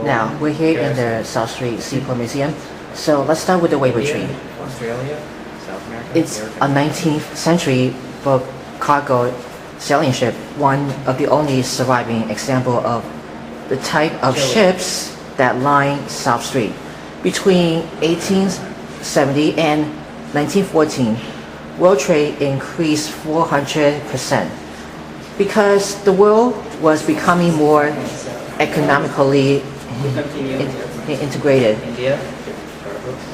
Now, we're here in the South Street Seaport Museum. So let's start with the Weber tree. Australia, South America. It's a 19th century bulk cargo sailing ship, one of the only surviving example of the type of ships that line South Street. Between 1870 and 1914, world trade increased 400% because the world was becoming more economically integrated.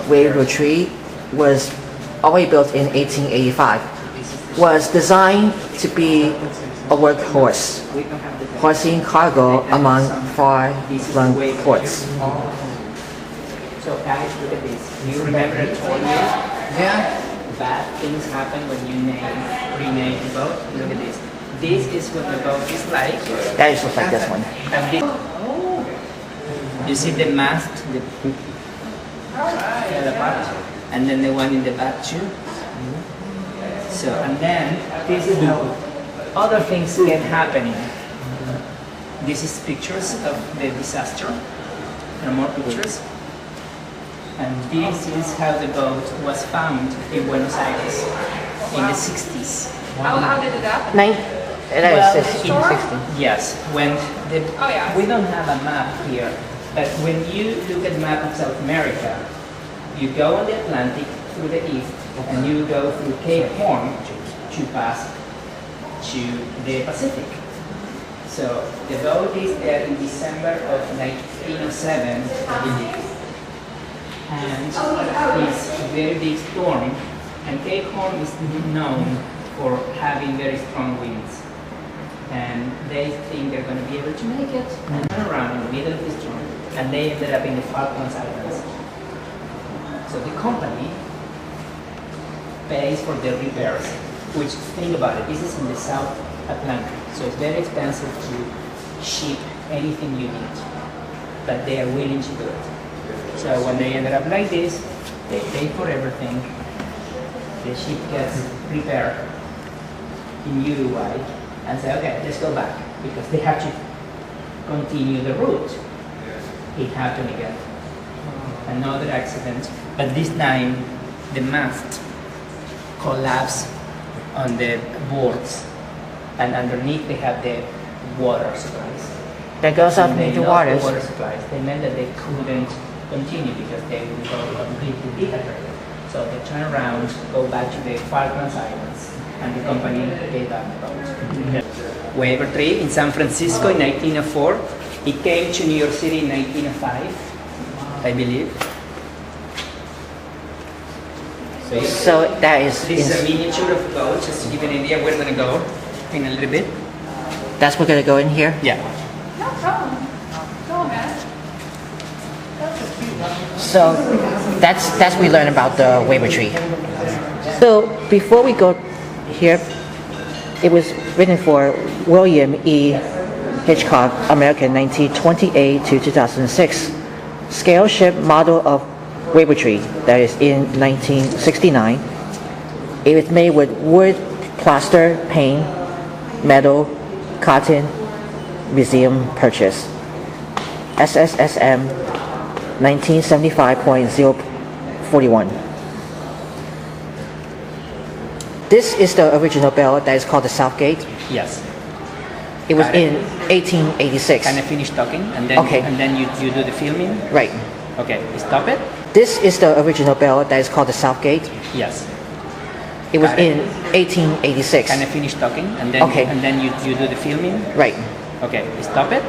Weber tree was already built in 1885. Was designed to be a workhorse, hoisting cargo among far-flung ports. So guys, look at this. You remember I told you? Yeah. Bad things happen when you rename the boat. Look at this. This is what the boat is like. That is just like this one. And this, you see the mast, the apart, and then the one in the back too. So, and then this is how other things get happening. This is pictures of the disaster, and more pictures. And this is how the boat was found in Buenos Aires in the 60s. How did it happen? Well, 1660. Yes, when the, Oh, yeah. we don't have a map here, but when you look at the map of South America, you go on the Atlantic through the east, and you go through Cape Horn to pass to the Pacific. So the boat is there in December of 1907, I believe. And it's a very big storm, and Cape Horn is known for having very strong winds. And they think they're going to be able to make it and turn around in the middle of the storm, and they ended up in the Falklands Islands. So the company pays for the repairs, which, think about it, this is in the South Atlantic, so it's very expensive to ship anything you need, but they are willing to do it. So when they ended up like this, they pay for everything. The ship gets repaired in Uruguay and say, okay, let's go back, because they have to continue the route. It happened again. Another accident, but this time the mast collapsed on the boards, and underneath they have the water supplies. That goes up into The waters. water supplies. They meant that they couldn't continue because they would go completely dehydrated. So they turn around, go back to the Falklands Islands, and the company gave up the boat. Weber tree in San Francisco in 1904. It came to New York City in 1905, I believe. So that is. This is a miniature of the boat, just to give you an idea where we're going to go in a little bit. That's we're gonna go in here. Yeah. No problem. Go ahead. So that's we learn about the Weber tree. So before we go here, it was written for William E. Hitchcock, American, 1928 to 2006. Scale ship model of Weber tree, that is in 1969. It was made with wood, plaster, paint, metal, cotton, museum purchase. SSSM 1975.041. This is the original bell that is called the Southgate. Yes. It was Got it. in 1886. Can I finish talking and then Okay. you do the filming? Right. Okay. Stop it. This is the original bell that is called the Southgate. Yes. It was Got it. in 1886. Can I finish talking and then Okay. you do the filming? Right. Okay. Stop it.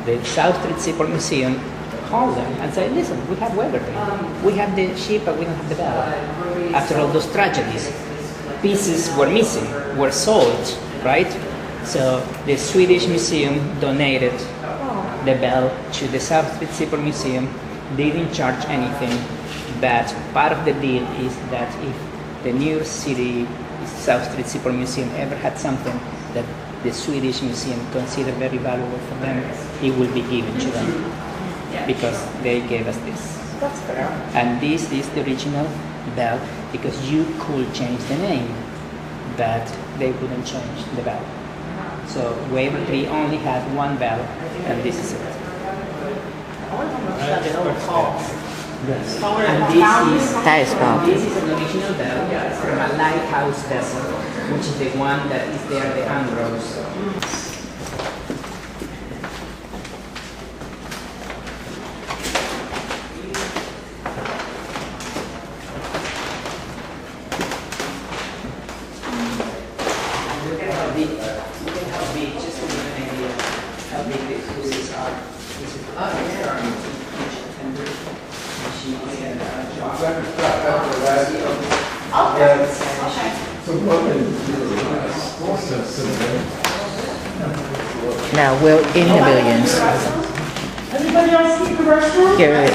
The South Street Seaport Museum called them and said, listen, we have Weber tree. We have the ship, but we don't have the bell. After all those tragedies, pieces were missing, were sold, right? So the Swedish Museum donated the bell to the South Street Seaport Museum. They didn't charge anything, but part of the deal is that if the New York City South Street Seaport Museum ever had something that the Swedish Museum considered very valuable for them, it will be given to them because they gave us this. That's fair. And this is the original bell. because you could change the name, but they couldn't change the bell. So waiver 3 only had one bell, and this is it. Yes. And That is Bob. this is an original bell from a lighthouse vessel, which is the one that is there, the Ambrose. Look at how big, just to give an idea, how big the cruises are. This is Now we're in the millions. Everybody else keep the restroom? Here,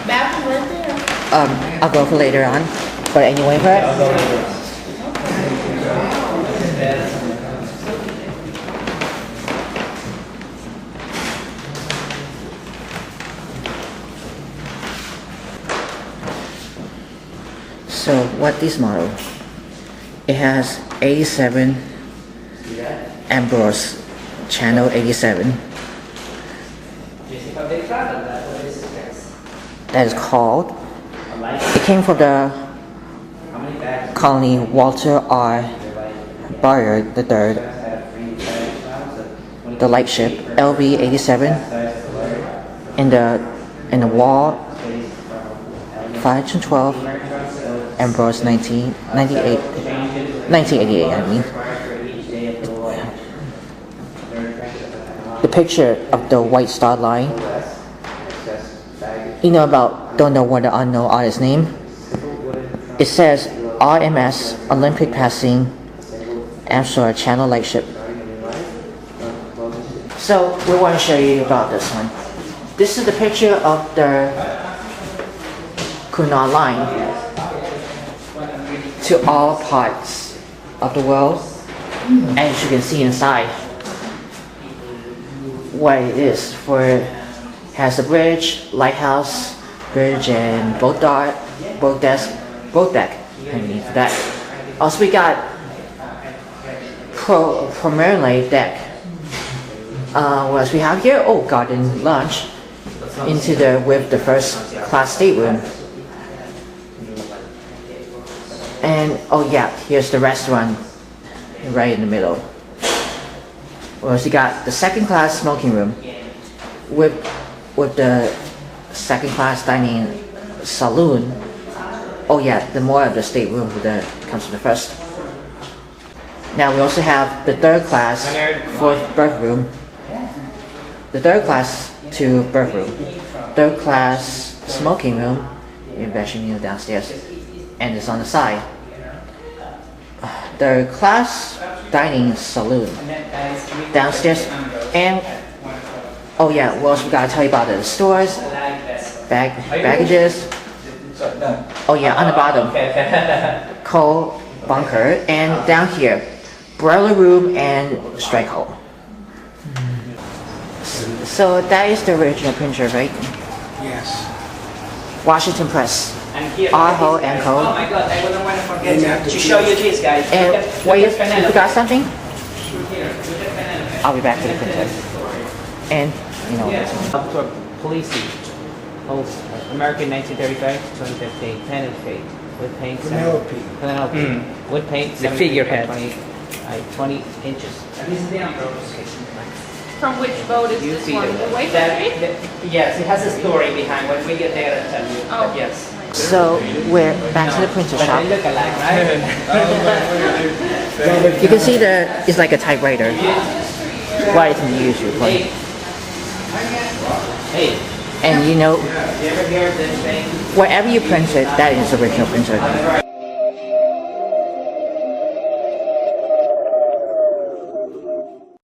Bathroom right there. I'll go for later on. But anyway, for it. So what this model? It has 87 Ambrose channel 87. That is called. It came from the colony Walter R. Bayard III. The lightship LV 87 in the wall 512 Ambrose 1988 I mean. The picture of the White Star Line. You know about don't know what the unknown artist name. It says RMS Olympic Passing Amstor Channel Lightship. So we want to show you about this one. This is the picture of the Cunard Line to all parts of the world, and as you can see inside what it is. For it has a bridge, lighthouse, bridge, and boat deck. I mean for that. Also, we got promenade deck. What else we have here? Oh, garden lounge into with the first class stateroom. And oh yeah, here's the restaurant right in the middle. We also got the second class smoking room with the second class dining saloon. Oh yeah, the more of the stateroom comes from the first. Now we also have the third class fourth berth room. The third class to berth room. Third class smoking room. Your bedroom downstairs, and it's on the side. Third class dining saloon downstairs, and oh yeah, we also gotta tell you about the stores, baggages. Oh yeah, on the bottom, coal bunker, and down here, boiler room and strike hole. So that is the original printer, right? Yes. Washington Press. Arho and Co. Oh my god, I wouldn't want to forget to show you this, guys. And wait, you forgot something? Here, look at Penelope. I'll be back to the printer. And you know, Up to a police post American 1935 2015 Penelope with paint Penelope with paint The figurehead. 20 inches. And this is the Ambrose. From which boat is You this see one? The Waverly? yes, it has a story behind. When we get there, I'll tell you. Oh. But yes. so we're back to the printer But shop. they look alike, right? You can see it's like a typewriter. What it can use Hey. Hey. And you know, You ever hear this thing? wherever you print it, that is the original printer.